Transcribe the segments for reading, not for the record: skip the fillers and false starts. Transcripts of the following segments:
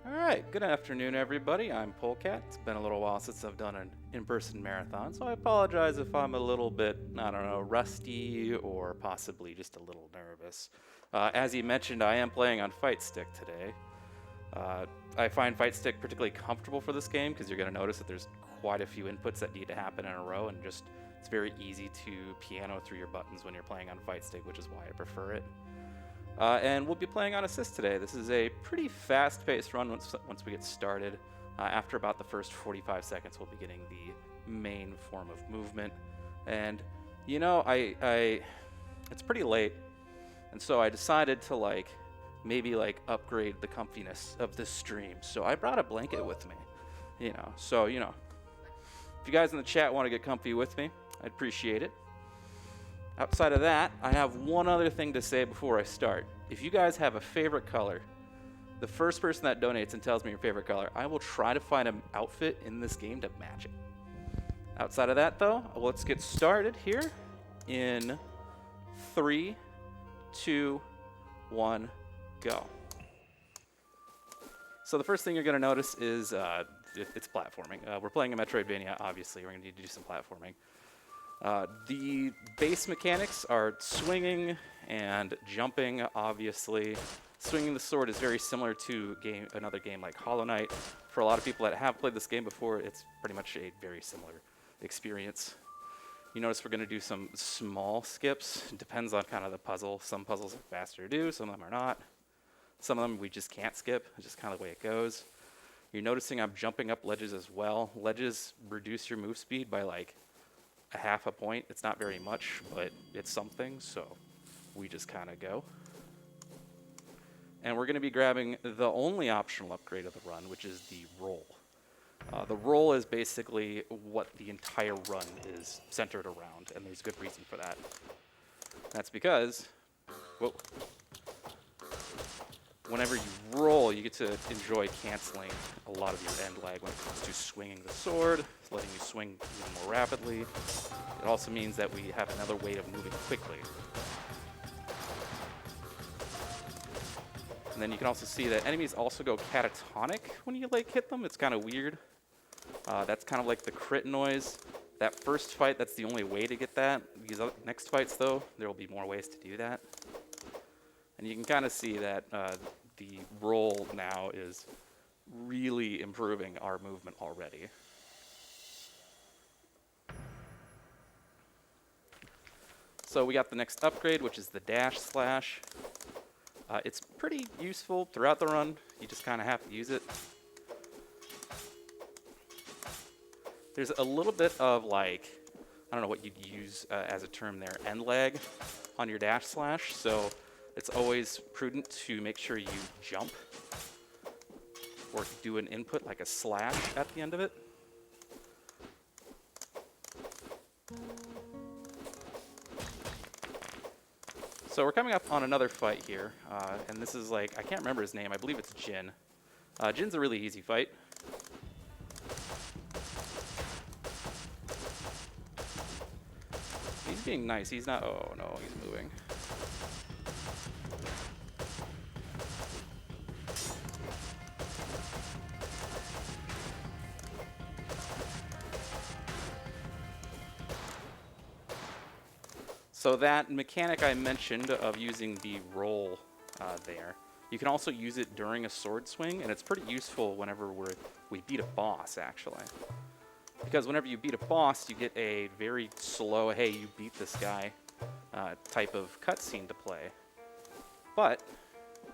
Alright, good afternoon everybody. I'm Polecat. It's been a little while since I've done an in-person marathon, so I apologize if I'm a little bit, I don't know, rusty or possibly just a little nervous. As he mentioned, I am playing on Fight Stick today. I find Fight Stick particularly comfortable for this game because you're going to notice that there's quite a few inputs that need to happen in a row, and just it's very easy to piano through your buttons when you're playing on Fight Stick, which is why I prefer it. And we'll be playing on assist today. This is a pretty fast-paced run once we get started. After about the first 45 seconds, we'll be getting the main form of movement. And, you know, it's pretty late, and so I decided to, maybe upgrade the comfiness of this stream. So I brought a blanket with me, So, if you guys in the chat want to get comfy with me, I'd appreciate it. Outside of that, I have one other thing to say before I start. If you guys have a favorite color, the first person that donates and tells me your favorite color, I will try to find an outfit in this game to match it. Outside of that, though, let's get started here in 3, 2, 1, go. So the first thing you're going to notice is it's platforming. We're playing a Metroidvania, obviously. We're going to need to do some platforming. The base mechanics are swinging and jumping, obviously. Swinging the sword is very similar to another game like Hollow Knight. For a lot of people that have played this game before, it's pretty much a very similar experience. You notice we're going to do some small skips. It depends on kind of the puzzle. Some puzzles are faster to do, some of them are not. Some of them we just can't skip. It's just kind of the way it goes. You're noticing I'm jumping up ledges as well. Ledges reduce your move speed by a half a point. It's not very much, but it's something, so we just kind of go. And we're going to be grabbing the only optional upgrade of the run, which is the roll. The roll is basically what the entire run is centered around, and there's good reason for that. That's because, whenever you roll, you get to enjoy canceling a lot of your end lag when it comes to swinging the sword, letting you swing even more rapidly. It also means that we have another way of moving quickly. And then you can also see that enemies also go catatonic when you hit them. It's kind of weird. That's kind of like the crit noise. That first fight, that's the only way to get that. These next fights, though, there will be more ways to do that. And you can kind of see that the roll now is really improving our movement already. So we got the next upgrade, which is the dash slash. It's pretty useful throughout the run. You just kind of have to use it. There's a little bit of I don't know what you'd use as a term there, end lag on your dash slash. So it's always prudent to make sure you jump or do an input like a slash at the end of it. So we're coming up on another fight here, and this is I can't remember his name. I believe it's Jin. Jin's a really easy fight. He's being nice. He's not. Oh no, he's moving. So that mechanic I mentioned of using the roll there, you can also use it during a sword swing, and it's pretty useful whenever we beat a boss, actually. Because whenever you beat a boss, you get a very slow, hey, you beat this guy type of cutscene to play. But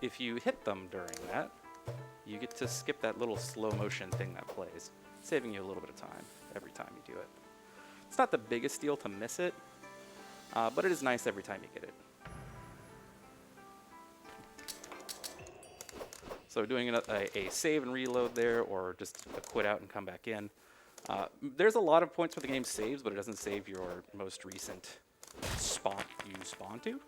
if you hit them during that, you get to skip that little slow motion thing that plays, saving you a little bit of time every time you do it. It's not the biggest deal to miss it, but it is nice every time you get it. So doing a save and reload there, or just a quit out and come back in. There's a lot of points where the game saves, but it doesn't save your most recent spot you spawn to.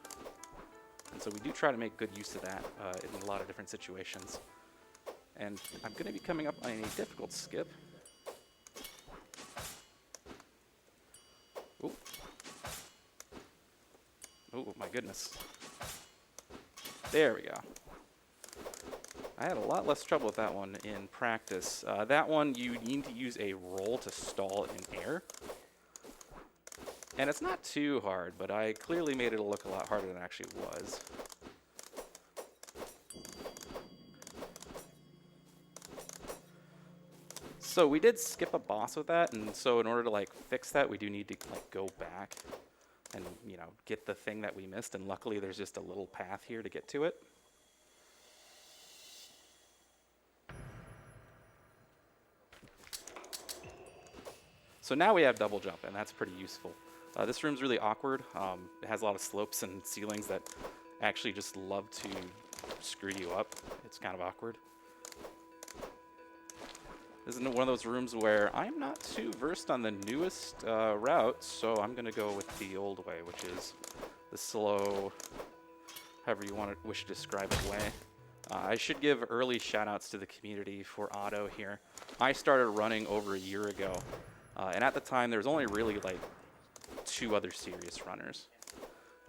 And so we do try to make good use of that in a lot of different situations. And I'm going to be coming up on a difficult skip. Ooh. Oh my goodness. There we go. I had a lot less trouble with that one in practice. That one, you need to use a roll to stall in air. And it's not too hard, but I clearly made it look a lot harder than it actually was. So we did skip a boss with that, and so in order to like fix that, we do need to like go back and, you know, get the thing that we missed, and luckily there's just a little path here to get to it. So now we have double jump, and that's pretty useful. This room's really awkward. It has a lot of slopes and ceilings that actually just love to screw you up. It's kind of awkward. This is one of those rooms where I'm not too versed on the newest route, so I'm going to go with the old way, which is the slow, however you wish to describe it, way. I should give early shout-outs to the community for auto here. I started running over a year ago. And at the time, there was only really like 2 other serious runners.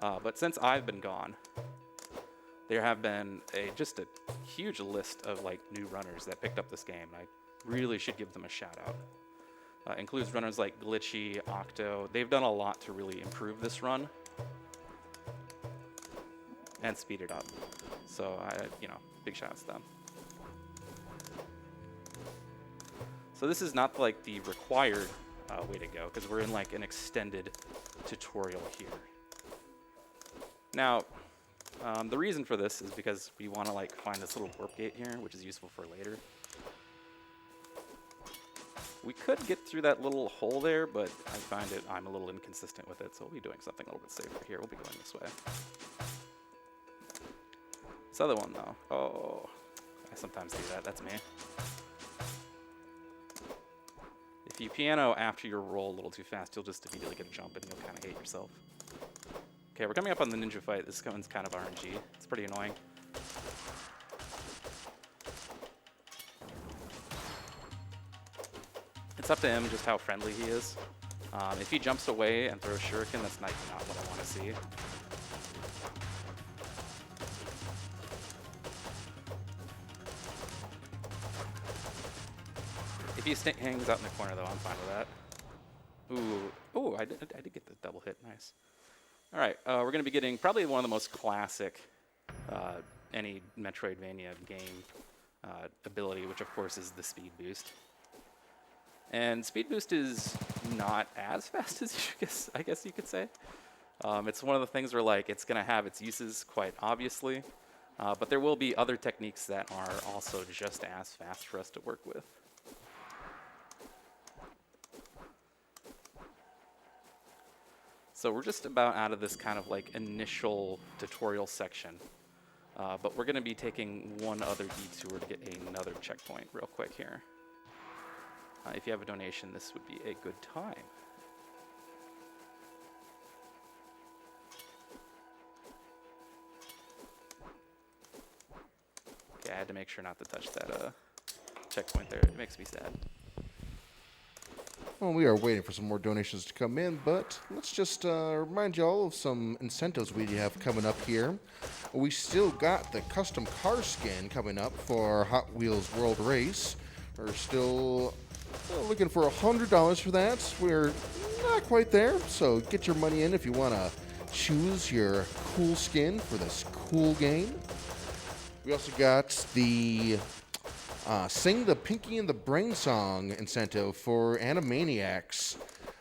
But since I've been gone, there have been just a huge list of like new runners that picked up this game. I really should give them a shout out. Includes runners like Glitchy, Octo. They've done a lot to really improve this run and speed it up. So big shout outs to them. So this is not like the required way to go, because we're in like an extended tutorial here. Now, the reason for this is because we want to like find this little warp gate here, which is useful for later. We could get through that little hole there, but I find I'm a little inconsistent with it, so we'll be doing something a little bit safer here. We'll be going this way. This other one though, oh, I sometimes do that, that's me. If you piano after you roll a little too fast, you'll just immediately get a jump and you'll kind of hate yourself. Okay, we're coming up on the ninja fight. This one's kind of RNG. It's pretty annoying. It's up to him just how friendly he is. If he jumps away and throws shuriken, that's not what I want to see. If he hangs out in the corner, though, I'm fine with that. Ooh, I did get the double hit. Nice. All right, we're going to be getting probably one of the most classic any Metroidvania game ability, which of course is the speed boost. And speed boost is not as fast as I guess you could say. It's one of the things where like it's going to have its uses quite obviously, but there will be other techniques that are also just as fast for us to work with. So we're just about out of this kind of like initial tutorial section, but we're going to be taking one other detour to get another checkpoint real quick here. If you have a donation, this would be a good time. Okay, I had to make sure not to touch that checkpoint there. It makes me sad. Well, we are waiting for some more donations to come in, but let's just remind y'all of some incentives we have coming up here. We still got the custom car skin coming up for Hot Wheels World Race. We're still looking for $100 for that. We're not quite there, so get your money in if you want to choose your cool skin for this cool game. We also got the Sing the Pinky and the Brain song incentive for Animaniacs.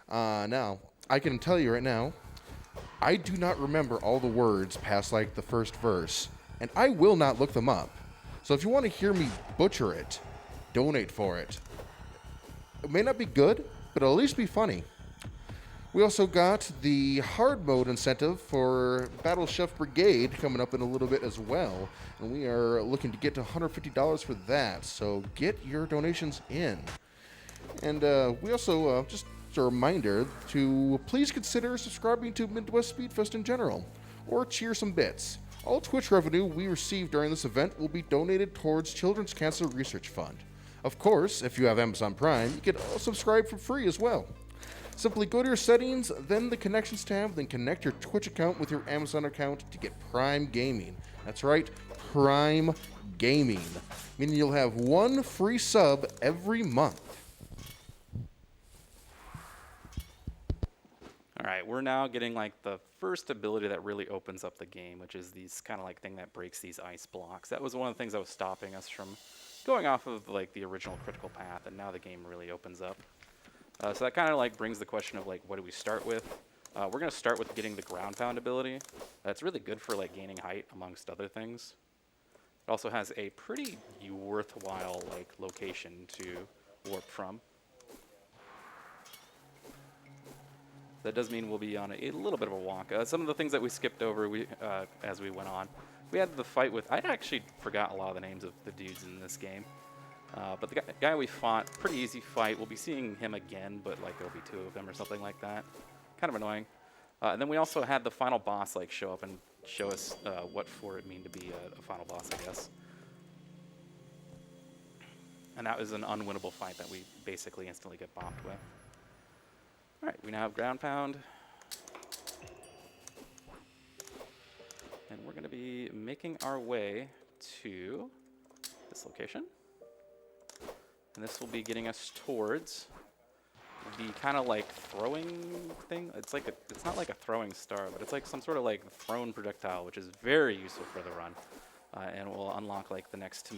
Now, I can tell you right now, I do not remember all the words past like the first verse, and I will not look them up. So if you want to hear me butcher it, donate for it. It may not be good, but it'll at least be funny. We also got the hard mode incentive for Battle Chef Brigade coming up in a little bit as well. And we are looking to get to $150 for that. So get your donations in. And we also, just a reminder to please consider subscribing to Midwest Speedfest in general, or cheer some bits. All Twitch revenue we receive during this event will be donated towards Children's Cancer Research Fund. Of course, if you have Amazon Prime, you can subscribe for free as well. Simply go to your settings, then the connections tab, then connect your Twitch account with your Amazon account to get Prime Gaming. That's right, Prime Gaming, meaning you'll have one free sub every month. All right, we're now getting like the first ability that really opens up the game, which is these kind of like thing that breaks these ice blocks. That was one of the things that was stopping us from going off of like the original critical path, and now the game really opens up. So that kind of like brings the question of like, what do we start with? We're gonna start with getting the ground pound ability. That's really good for like gaining height amongst other things. It also has a pretty worthwhile like location to warp from. That does mean we'll be on a little bit of a walk. Some of the things that we skipped over as we went on. We had the fight with, I actually forgot a lot of the names of the dudes in this game. But the guy we fought, pretty easy fight. We'll be seeing him again, but like there'll be two of them or something like that. Kind of annoying. And then we also had the final boss like show up and show us what for it mean to be a final boss, I guess. And that was an unwinnable fight that we basically instantly get bopped with. All right, we now have ground pound. And we're going to be making our way to this location. And this will be getting us towards the kind of like throwing thing. It's not like a throwing star, but it's like some sort of like thrown projectile, which is very useful for the run. And will unlock like the next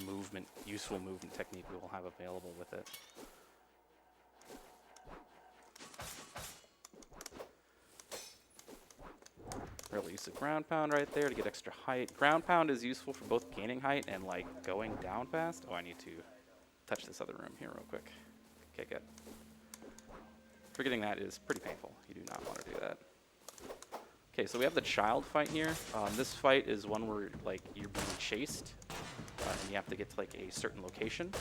useful movement technique we will have available with it. Early use of ground pound right there to get extra height. Ground pound is useful for both gaining height and like going down fast. Oh, I need to touch this other room here real quick. Okay, good. Forgetting that is pretty painful. You do not want to do that. Okay, so we have the child fight here. This fight is one where like you're being chased, and you have to get to like a certain location.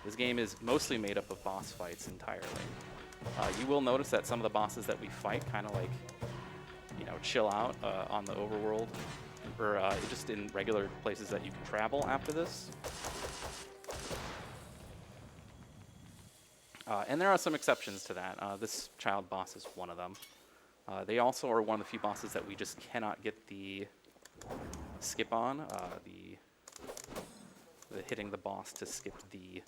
This game is mostly made up of boss fights entirely. You will notice that some of the bosses that we fight kind of like, you know, chill out on the overworld, or just in regular places that you can travel after this. And there are some exceptions to that. This child boss is one of them. They also are one of the few bosses that we just cannot get the skip on. The hitting the boss to skip the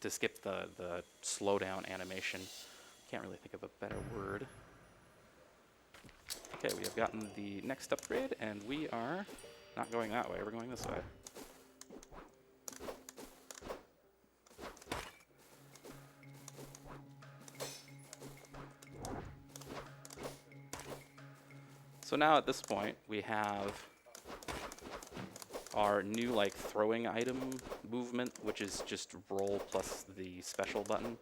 skip the slowdown animation. Can't really think of a better word. Okay, we have gotten the next upgrade, and we are not going that way. We're going this way. So now at this point, we have our new like throwing item movement, which is just roll plus the special button.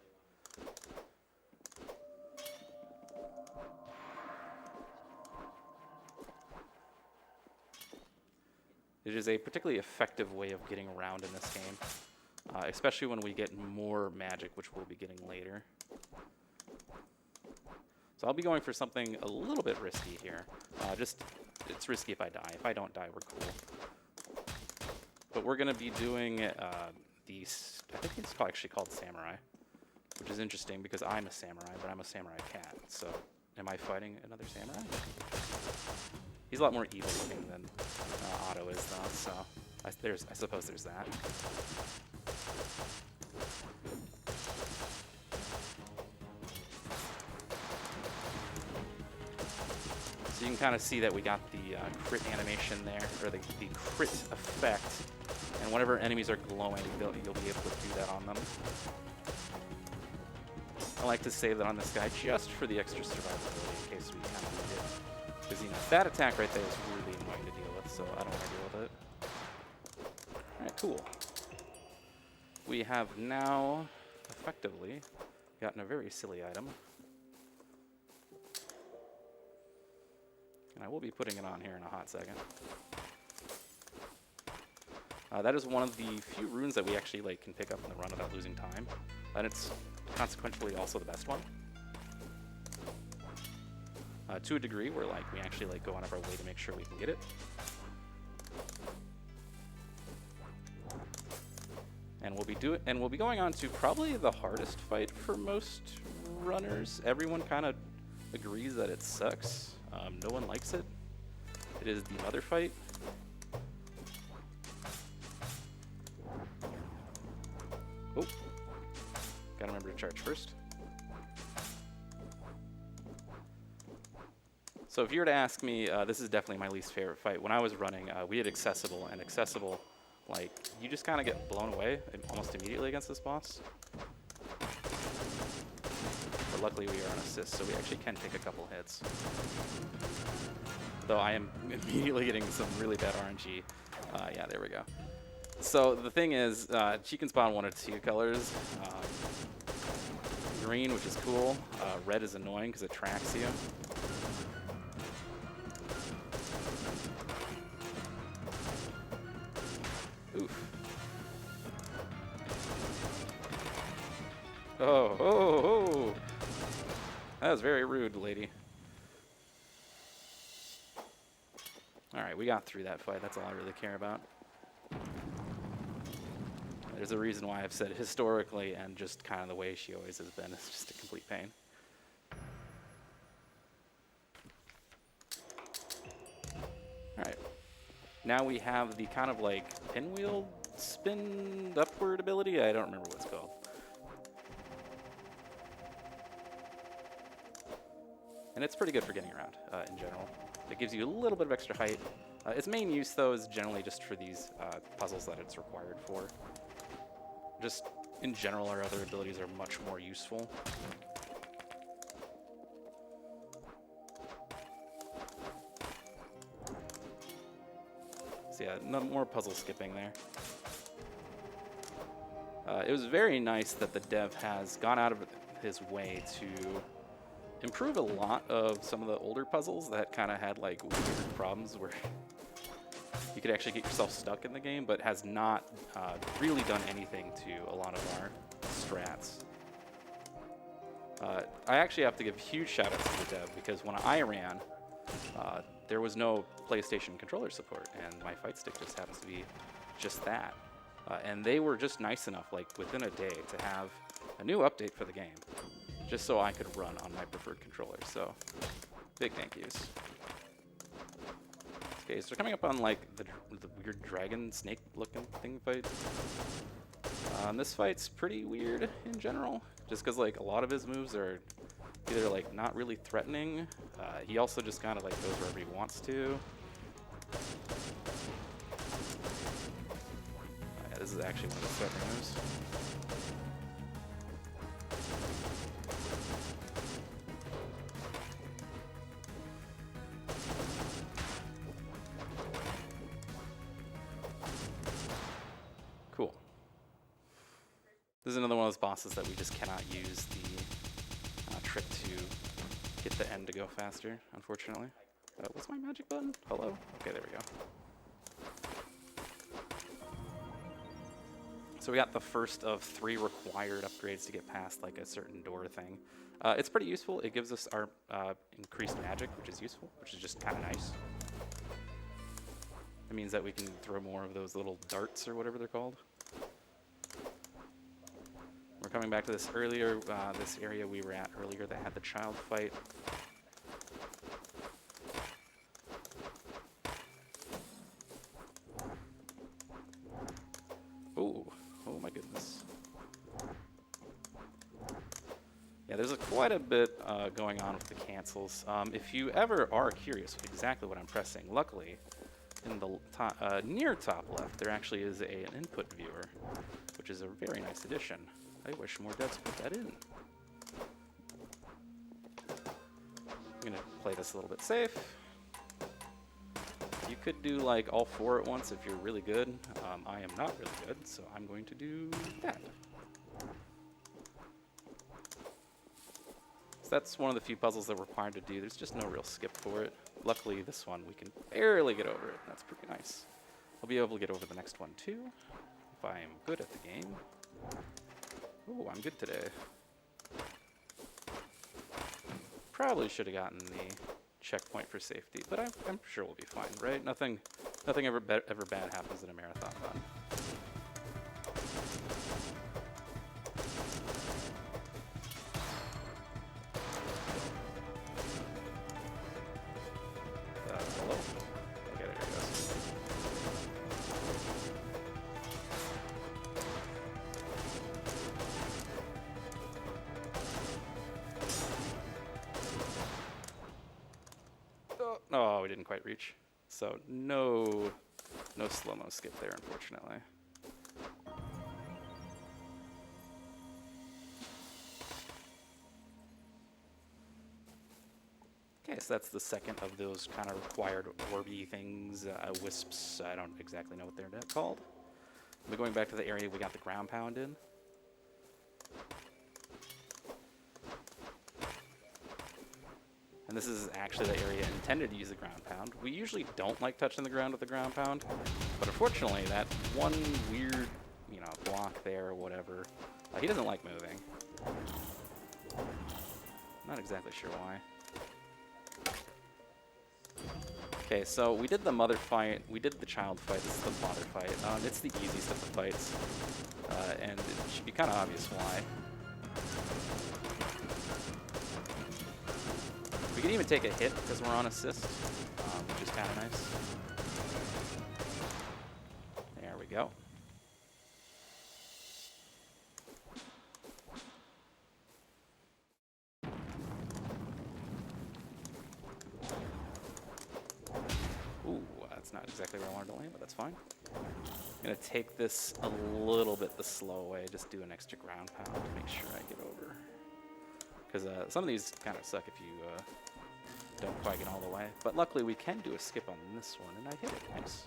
It is a particularly effective way of getting around in this game, especially when we get more magic, which we'll be getting later. So I'll be going for something a little bit risky here. It's risky if I die. If I don't die, we're cool. But we're going to be doing I think it's actually called Samurai, which is interesting because I'm a samurai, but I'm a samurai cat. So am I fighting another samurai? He's a lot more evil looking than Otto is, though, so I suppose there's that. So you can kind of see that we got the crit animation there, or the crit effect, and whenever enemies are glowing, you'll be able to do that on them. I like to save that on this guy just for the extra survivability in case we kind of need it. Because, you know, that attack right there is really annoying to deal with, so I don't want to deal with it. Alright, cool. We have now effectively gotten a very silly item. And I will be putting it on here in a hot second. That is one of the few runes that we actually can pick up in the run without losing time. And it's consequently also the best one. To a degree where we actually go out of our way to make sure we can get it. And we'll be going on to probably the hardest fight for most runners. Everyone kind of agrees that it sucks. No one likes it. It is the mother fight. Oh, gotta remember to charge first. So if you were to ask me, this is definitely my least favorite fight. When I was running, we had accessible, and accessible, like, you just kind of get blown away almost immediately against this boss. But luckily we are on assist, so we actually can take a couple hits. Though I am immediately getting some really bad RNG. Yeah, there we go. So the thing is, she can spawn one of two colors. Green, which is cool. Red is annoying because it tracks you. Oof. Oh, oh, oh. That was very rude, lady. Alright, we got through that fight. That's all I really care about. There's a reason why I've said historically and just kind of the way she always has been. It's just a complete pain. Alright. Now we have the kind of like pinwheel spin upward ability. I don't remember what it's called. And it's pretty good for getting around in general. It gives you a little bit of extra height. Its main use, though, is generally just for these puzzles that it's required for. Just in general, our other abilities are much more useful. So yeah, no more puzzle skipping there. It was very nice that the dev has gone out of his way to improve a lot of some of the older puzzles that kind of had like weird problems where you could actually get yourself stuck in the game, but has not really done anything to a lot of our strats. I actually have to give huge shout outs to the dev because when I ran, there was no PlayStation controller support, and my fight stick just happens to be just that. And they were just nice enough, like within a day, to have a new update for the game, just so I could run on my preferred controller. So, big thank yous. Okay, so we're coming up on like the weird dragon snake looking thing fight. This fight's pretty weird in general, just because like a lot of his moves are either like not really threatening. He also just kind of like goes wherever he wants to. Yeah, this is actually one of the threatening moves. Cool. This is another one of those bosses that we just cannot use the trick to get the end to go faster, unfortunately. What's my magic button? Hello? Okay, there we go. So we got the first of 3 required upgrades to get past like a certain door thing. It's pretty useful. It gives us our increased magic, which is useful, which is just kind of nice. It means that we can throw more of those little darts or whatever they're called. We're coming back to this earlier, this area we were at earlier that had the child fight. Oh, oh my goodness. Yeah, there's quite a bit going on with the cancels. If you ever are curious exactly what I'm pressing, luckily, in the near top left, there actually is an input viewer, which is a very nice addition. I wish more devs put that in. I'm gonna play this a little bit safe. You could do like all 4 at once if you're really good. I am not really good, so I'm going to do that. So that's one of the few puzzles that we're required to do. There's just no real skip for it. Luckily, this one we can barely get over it. That's pretty nice. I'll be able to get over the next one too, if I am good at the game. Oh, I'm good today. Probably should have gotten the checkpoint for safety, but I'm sure we'll be fine, right? Nothing ever bad happens in a marathon run. Hello? we didn't quite reach. So no slow-mo skip there, unfortunately. Okay, so that's the second of those kind of required orby things, wisps. I don't exactly know what they're called. We're going back to the area we got the ground pound in. And this is actually the area intended to use the ground pound. We usually don't like touching the ground with the ground pound, but unfortunately that one weird, you know, block there or whatever, he doesn't like moving. Not exactly sure why. Okay, so we did the mother fight, we did the child fight, this is the father fight. It's the easiest of the fights, and it should be kind of obvious why. We can even take a hit because we're on assist, which is kind of nice. There we go. Ooh, that's not exactly where I wanted to land, but that's fine. I'm going to take this a little bit the slow way, just do an extra ground pound to make sure I get over. Because some of these kind of suck if you don't quite get all the way. But luckily we can do a skip on this one, and I hit it. Nice.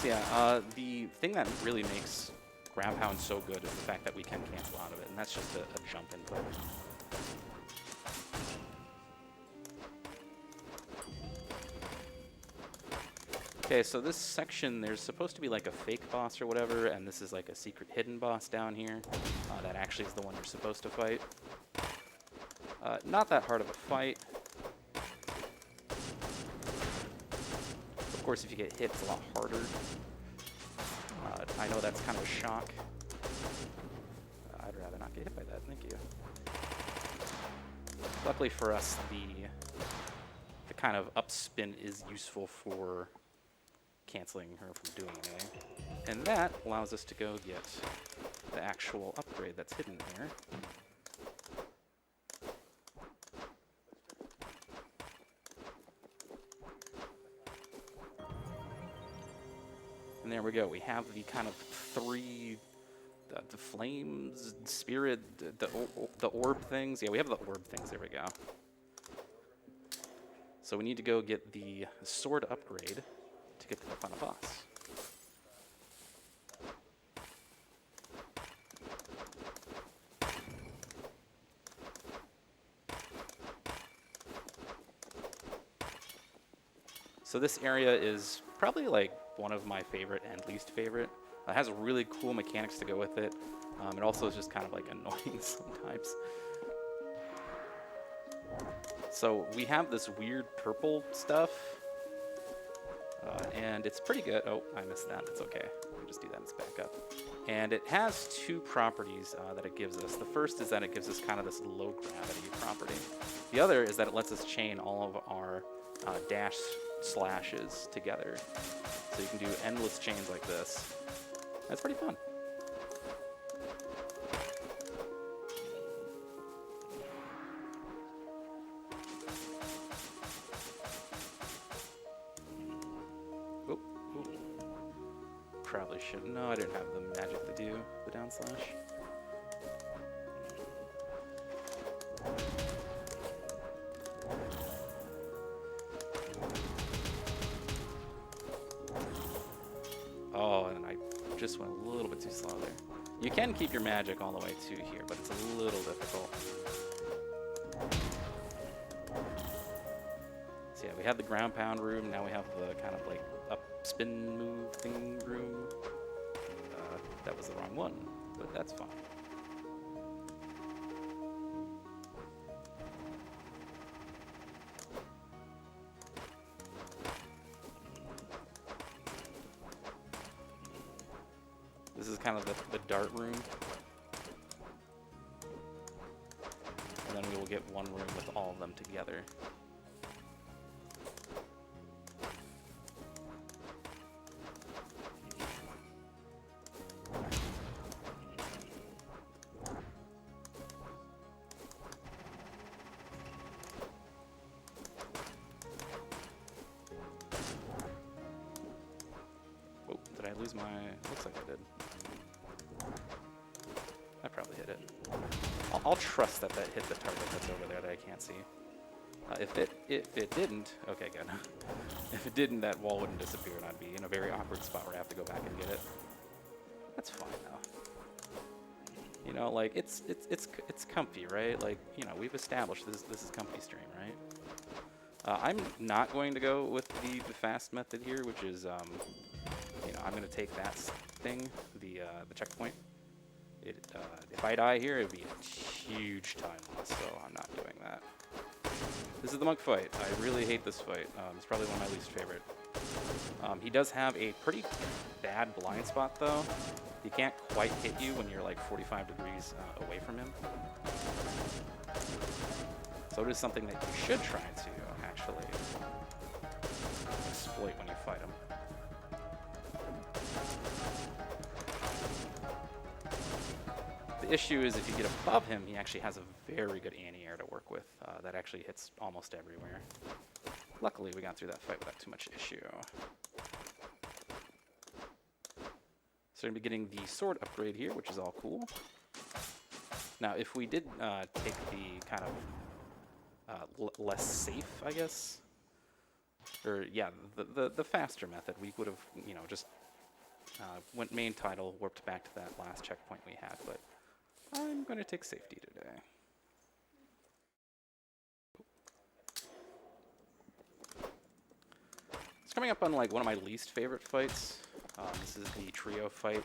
So yeah, the thing that really makes ground pound so good is the fact that we can cancel out of it, and that's just a jump input. Okay, so this section, there's supposed to be like a fake boss or whatever, and this is like a secret hidden boss down here. That actually is the one you're supposed to fight. Not that hard of a fight. Of course, if you get hit, it's a lot harder. I know that's kind of a shock. I'd rather not get hit by that, thank you. Luckily for us, the kind of up spin is useful for canceling her from doing anything. And that allows us to go get the actual upgrade that's hidden there. And there we go. We have the kind of three, the flames, spirit, the orb things. Yeah, we have the orb things. There we go. So we need to go get the sword upgrade to get to the final boss. So this area is probably like one of my favorite and least favorite. It has really cool mechanics to go with it. It also is just kind of like annoying sometimes. So we have this weird purple stuff, and it's pretty good. Oh, I missed that. It's okay. We'll just do that. It's back up. And it has two properties that it gives us. The first is that it gives us kind of this low gravity property. The other is that it lets us chain all of our dash slashes together. So you can do endless chains like this. That's pretty fun. Oh, ooh. Probably shouldn't. No, I didn't have the magic to do the down slash. Oh, and I just went a little bit too slow there. You can keep your magic all the way to here, but it's a little difficult. So yeah, we have the ground pound room. Now we have the kind of like up spin move thing room. That was the wrong one, but that's fine. This is kind of the dart room. And then we will get one room with all of them together. I lose my... Looks like I did. I probably hit it. I'll trust that hit the target that's over there that I can't see. If it didn't, okay, good. If it didn't, that wall wouldn't disappear, and I'd be in a very awkward spot where I have to go back and get it. That's fine though. You know, like it's comfy, right? Like, you know, we've established this is comfy stream, right? I'm not going to go with the fast method here, which is you know, I'm going to take that thing, the checkpoint. If I die here, it'd be a huge time loss, so I'm not doing that. This is the monk fight. I really hate this fight. It's probably one of my least favorite. He does have a pretty bad blind spot, though. He can't quite hit you when you're like 45 degrees away from him. So it is something that you should try to actually exploit when you fight him. The issue is if you get above him, he actually has a very good anti-air to work with that actually hits almost everywhere. Luckily, we got through that fight without too much issue. So we're going to be getting the sword upgrade here, which is all cool. Now, if we did take the kind of less safe, I guess, or yeah, the faster method, we would have, you know, just went main title, warped back to that last checkpoint we had, but I'm going to take safety today. It's coming up on like one of my least favorite fights. This is the trio fight.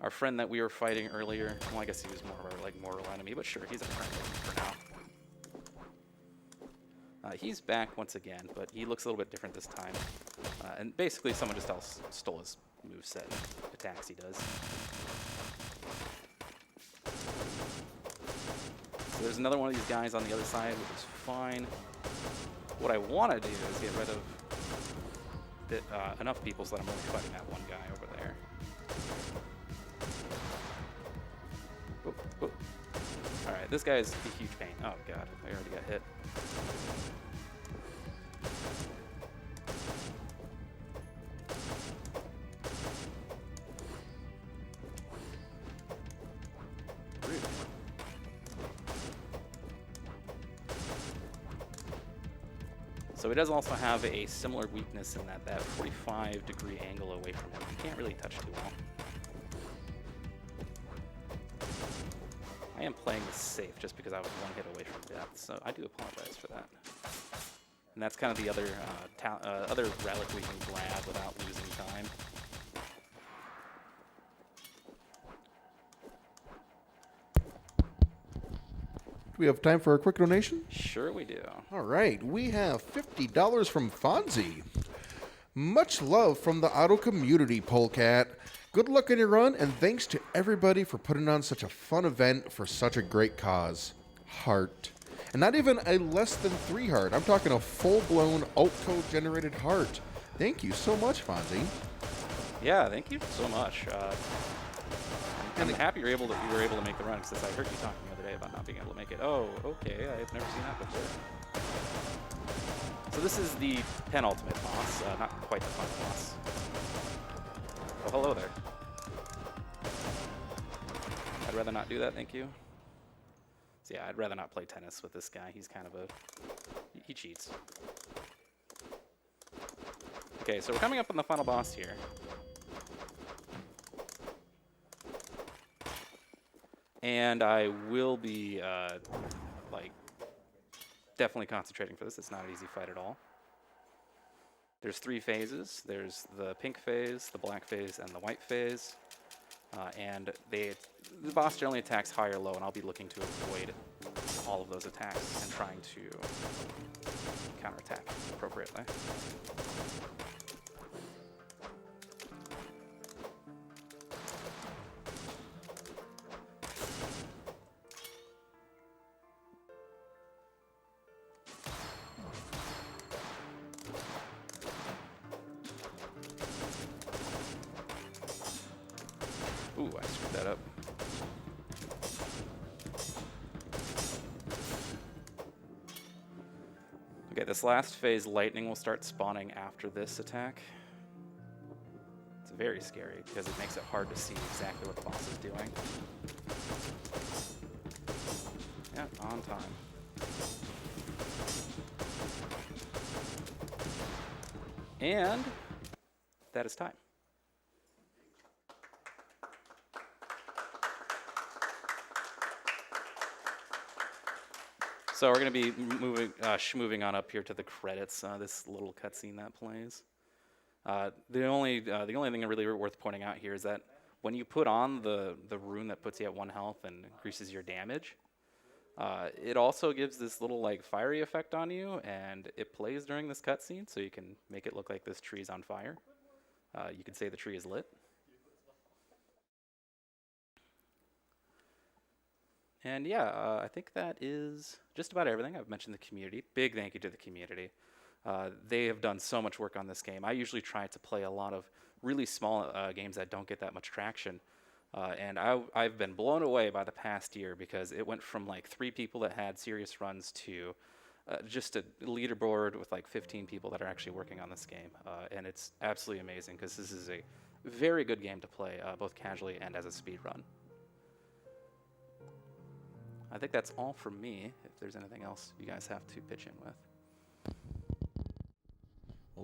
Our friend that we were fighting earlier, well, I guess he was more of our like mortal enemy, but sure, he's a friend for now. He's back once again, but he looks a little bit different this time. And basically, someone just else stole his moveset and attacks he does. So there's another one of these guys on the other side, which is fine. What I want to do is get rid of enough people so that I'm only fighting that one guy over there. Oh, oh. Alright, this guy is a huge pain. Oh god, I already got hit. Rude. So it does also have a similar weakness in that 45-degree angle away from him, you can't really touch too well. I am playing this safe just because I was one hit away from death, so I do apologize for that. And that's kind of the other other relic we can grab without losing time. Do we have time for a quick donation? Sure we do. All right, we have $50 from Fonzie. Much love from the auto community, Polecat. Good luck on your run, and thanks to everybody for putting on such a fun event for such a great cause. Heart. And not even a less than 3 heart. I'm talking a full-blown alt-code generated heart. Thank you so much, Fonzie. Yeah, thank you so much. I'm happy you were able to make the run, since I heard you talking the other day about not being able to make it. Oh, okay, I've never seen that before. So this is the penultimate boss, not quite the final boss. Oh, hello there. I'd rather not do that, thank you. So yeah, I'd rather not play tennis with this guy. He's kind of he cheats. Okay, so we're coming up on the final boss here. And I will be, like, definitely concentrating for this. It's not an easy fight at all. There's 3 phases. There's the pink phase, the black phase, and the white phase. And the boss generally attacks high or low, and I'll be looking to avoid all of those attacks and trying to counterattack appropriately. Ooh, I screwed that up. Okay, this last phase, lightning will start spawning after this attack. It's very scary because it makes it hard to see exactly what the boss is doing. Yeah, on time. And that is time. So we're going to be moving on up here to the credits. This little cutscene that plays. The only thing really worth pointing out here is that when you put on the rune that puts you at 1 health and increases your damage, it also gives this little like fiery effect on you, and it plays during this cutscene, so you can make it look like this tree's on fire. You could say the tree is lit. And yeah, I think that is just about everything. I've mentioned the community. Big thank you to the community. They have done so much work on this game. I usually try to play a lot of really small games that don't get that much traction. And I've been blown away by the past year because it went from like 3 people that had serious runs to just a leaderboard with like 15 people that are actually working on this game. And it's absolutely amazing because this is a very good game to play both casually and as a speed run. I think that's all from me. If there's anything else you guys have to pitch in with.